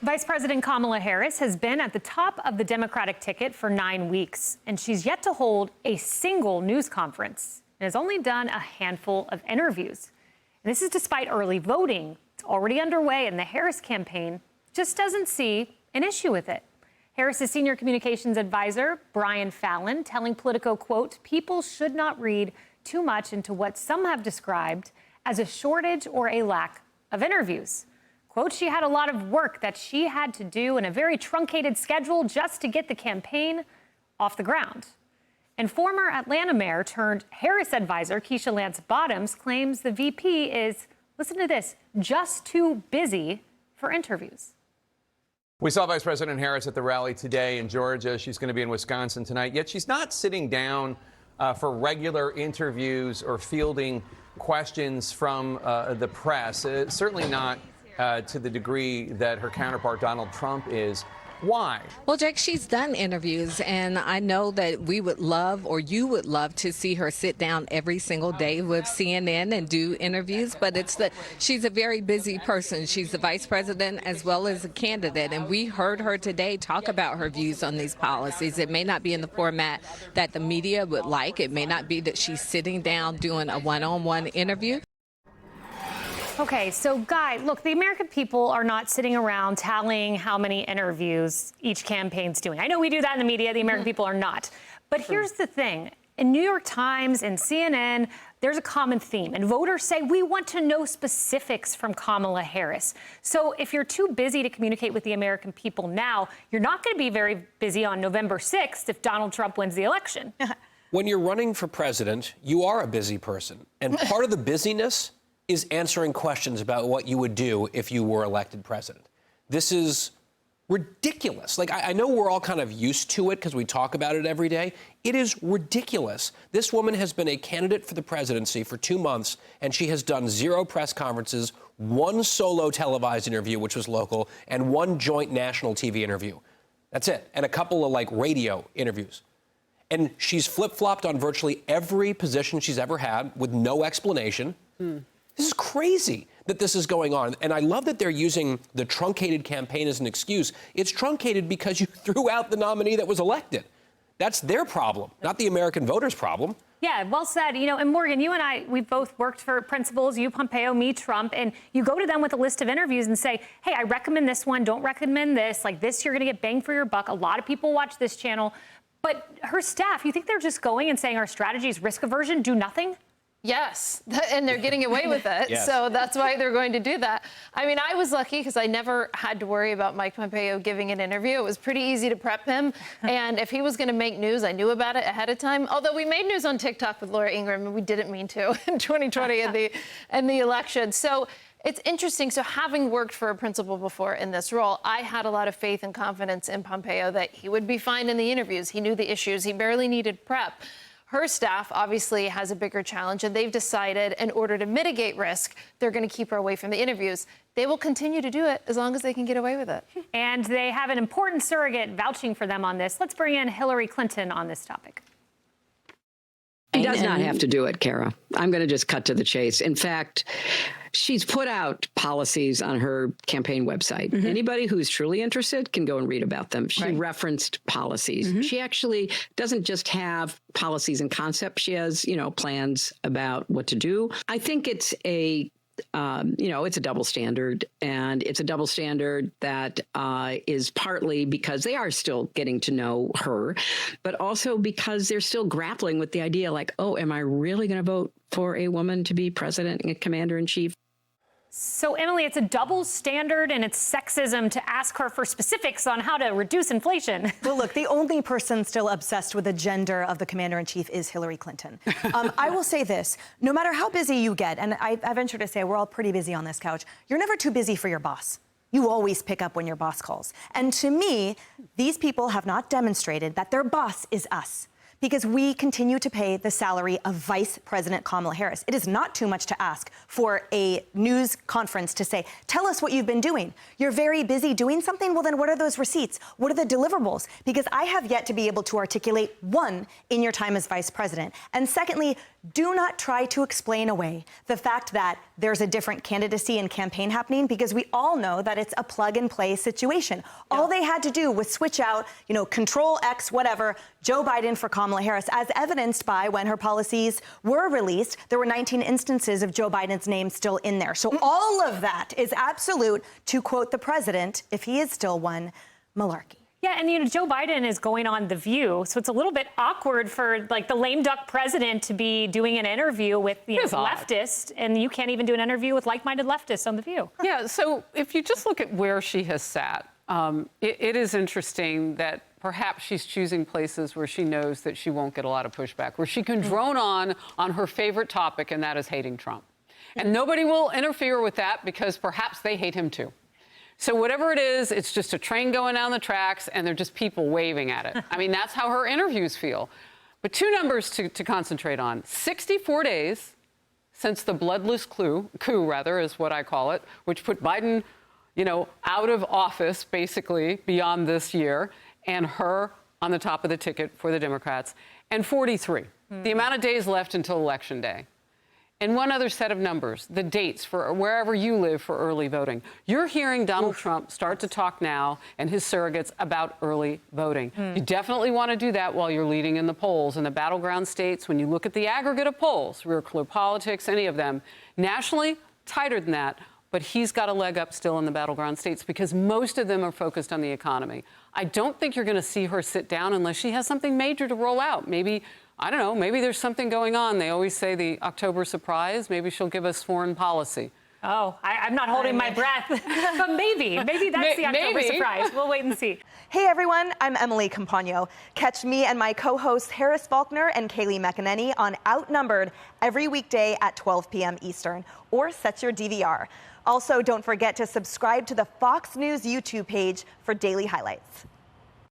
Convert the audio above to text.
Vice President Kamala Harris has been at the top of the Democratic ticket for 9 weeks, and she's yet to hold a single news conference and has only done a handful of interviews. And this is despite early voting. It's already underway, and the Harris campaign just doesn't see an issue with it. Harris's senior communications advisor, Brian Fallon, telling Politico, quote, people should not read too much into what some have described as a shortage or a lack of interviews. Quote, she had a lot of work that she had to do in a very truncated schedule just to get the campaign off the ground. And former Atlanta mayor turned Harris advisor Keisha Lance Bottoms claims the VP is, listen to this, just too busy for interviews. We saw Vice President Harris at the rally today in Georgia. She's going to be in Wisconsin tonight, yet she's not sitting down for regular interviews or fielding questions from the press, certainly not to the degree that her counterpart Donald Trump is. Why? Well, Jake, she's done interviews, and I know that we would love, or you would love, to see her sit down every single day with CNN and do interviews, but she's a very busy person. She's the vice president as well as a candidate, and we heard her today talk about her views on these policies. It may not be in the format that the media would like. It may not be that she's sitting down doing a one-on-one interview. Okay, so Guy, look, the American people are not sitting around tallying how many interviews each campaign's doing. I know we do that in the media. The American people are not. But here's the thing. In New York Times and CNN, there's a common theme. And voters say, we want to know specifics from Kamala Harris. So if you're too busy to communicate with the American people now, you're not going to be very busy on November 6th if Donald Trump wins the election. When you're running for president, you are a busy person. And part of the busyness is answering questions about what you would do if you were elected president. This is ridiculous. Like, I know we're all kind of used to it because we talk about it every day. It is ridiculous. This woman has been a candidate for the presidency for 2 months, and she has done 0 press conferences, 1 solo televised interview, which was local, and 1 joint national TV interview. That's it. And a couple of, radio interviews. And she's flip-flopped on virtually every position she's ever had with no explanation. This is crazy that this is going on. And I love that they're using the truncated campaign as an excuse. It's truncated because you threw out the nominee that was elected. That's their problem, not the American voters' problem. Yeah, well said. You know, and Morgan, you and I, we've both worked for principals, you Pompeo, me Trump, and you go to them with a list of interviews and say, hey, I recommend this one, don't recommend this. Like this, you're going to get bang for your buck. A lot of people watch this channel. But her staff, you think they're just going and saying our strategy is risk aversion, do nothing? Yes, and they're getting away with it. Yes. So that's why they're going to do that. I mean, I was lucky because I never had to worry about Mike Pompeo giving an interview. It was pretty easy to prep him. And if he was going to make news, I knew about it ahead of time. Although we made news on TikTok with Laura Ingraham, and we didn't mean to in 2020 in the election. So it's interesting. So having worked for a principal before in this role, I had a lot of faith and confidence in Pompeo that he would be fine in the interviews. He knew the issues. He barely needed prep. Her staff obviously has a bigger challenge, and they've decided in order to mitigate risk, they're going to keep her away from the interviews. They will continue to do it as long as they can get away with it. And they have an important surrogate vouching for them on this. Let's bring in Hillary Clinton on this topic. She does not have to do it, Kara. I'm going to just cut to the chase. In fact, she's put out policies on her campaign website. Anybody who's truly interested can go and read about them. She referenced policies. She actually doesn't just have policies and concepts. She has, plans about what to do. I think it's it's a double standard, and it's a double standard that is partly because they are still getting to know her, but also because they're still grappling with the idea like, oh, am I really going to vote for a woman to be president and commander-in-chief? So, Emily, it's a double standard, and it's sexism to ask her for specifics on how to reduce inflation. Well, look, the only person still obsessed with the gender of the commander-in-chief is Hillary Clinton. I will say this, no matter how busy you get, and I venture to say we're all pretty busy on this couch, you're never too busy for your boss. You always pick up when your boss calls. And to me, these people have not demonstrated that their boss is us, because we continue to pay the salary of Vice President Kamala Harris. It is not too much to ask for a news conference to say, tell us what you've been doing. You're very busy doing something? Well, then what are those receipts? What are the deliverables? Because I have yet to be able to articulate, one, in your time as Vice President, and secondly, Do not try to explain away the fact that there's a different candidacy and campaign happening, because we all know that it's a plug-and-play situation. Yeah. All they had to do was switch out, Control X, whatever, Joe Biden for Kamala Harris, as evidenced by when her policies were released. There were 19 instances of Joe Biden's name still in there. So all of that is absolute, to quote the president, if he is still one, malarkey. Yeah, and Joe Biden is going on The View, so it's a little bit awkward for the lame duck president to be doing an interview with leftist, and you can't even do an interview with like-minded leftists on The View. Yeah, so if you just look at where she has sat, it is interesting that perhaps she's choosing places where she knows that she won't get a lot of pushback, where she can drone on her favorite topic, and that is hating Trump. And nobody will interfere with that because perhaps they hate him too. So whatever it is, it's just a train going down the tracks, and they're just people waving at it. I mean, that's how her interviews feel. But two numbers to concentrate on. 64 days since the bloodless coup, is what I call it, which put Biden, out of office, basically, beyond this year, and her on the top of the ticket for the Democrats. And 43, the amount of days left until Election Day. And one other set of numbers, the dates for wherever you live for early voting. You're hearing Donald Trump start to talk now and his surrogates about early voting. You definitely want to do that while you're leading in the polls. In the battleground states, when you look at the aggregate of polls, Real Clear Politics, any of them, nationally, tighter than that. But he's got a leg up still in the battleground states because most of them are focused on the economy. I don't think you're going to see her sit down unless she has something major to roll out. Maybe, I don't know, maybe there's something going on. They always say the October surprise. Maybe she'll give us foreign policy. Oh, I'm not holding my breath, but maybe that's the October surprise. We'll wait and see. Hey everyone, I'm Emily Campagno. Catch me and my co-hosts Harris Faulkner and Kaylee McEnany on Outnumbered every weekday at 12 p.m. Eastern, or set your DVR. Also, don't forget to subscribe to the Fox News YouTube page for daily highlights.